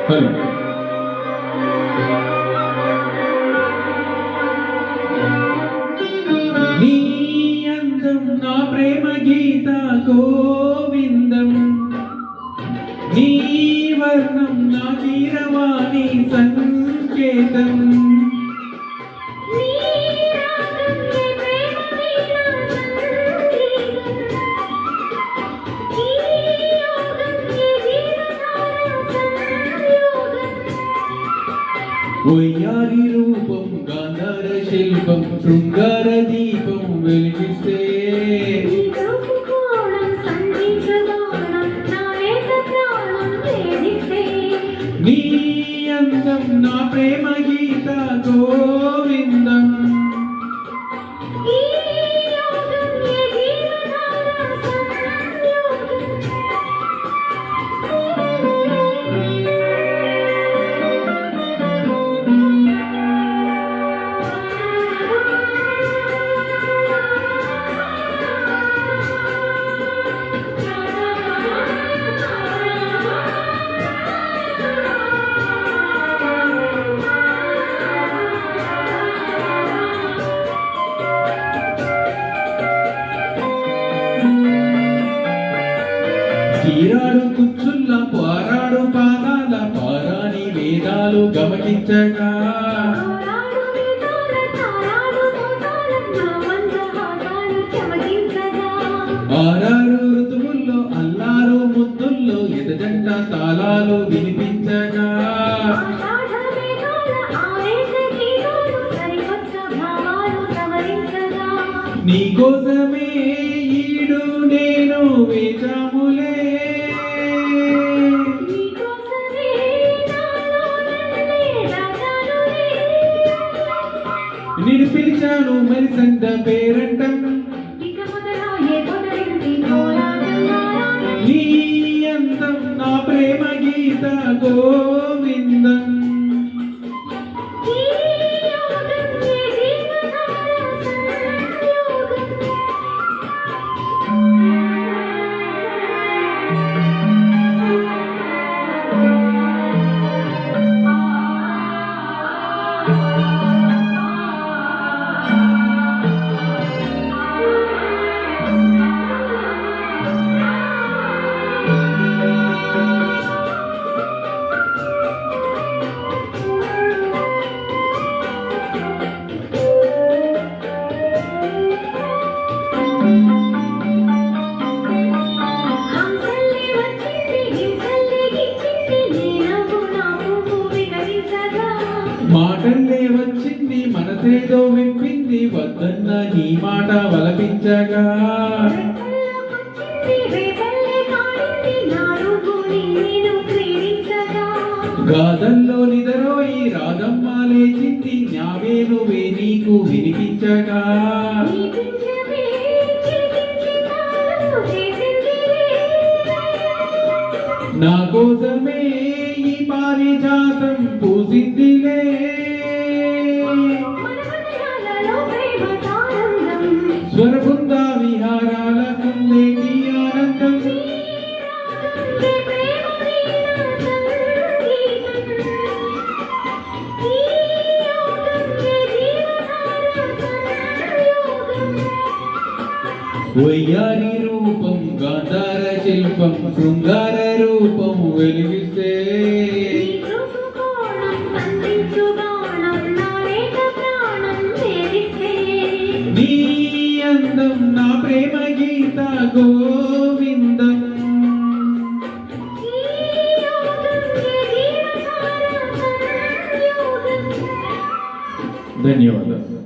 Hello నీ అందం నా ప్రేమ గీత గోవిందం నీ వర్ణం నా కీరవాణి సంకేతం వయ్యారి రూపం గాంధార శిల్పం శృంగార దీపం వెలిగిస్తే నీ అందం నా ప్రేమ గీత గోవిందం చీరాడు కుచ్చుల్ల పారాడు పాదాల పారాని వేదాలు గమనించగా ఆరారు ఋతువుల్లో అల్లారు ముద్దుల్లో ఎదజంట తాళాలు వినిపించగా నీకోసమే ఈడు నేను వేచాములే నేను పిలిచాను మరి సంత పేరంటం నీ అందం నా ప్రేమ గీత గోవిందం మాటల్లే వచ్చింది మనసేదో విప్పింది వద్దన్న నీ మాట వలపించగా గాథల్లో నిదరోయి రాధమ్మ లేచింది న్యావేనువే నీకు వినిపించగా నా కోసమే ఈ పారిజాతం పూసిందిలే స్వరబృంద విహారాల కుందేటి ఆనందం వయ్యారి రూపం గాంధార శిల్పం శృంగార రూపం వెలిగిస్తే నీ అందం నా ప్రేమ గీత గోవిందం ధన్యవాదాలు.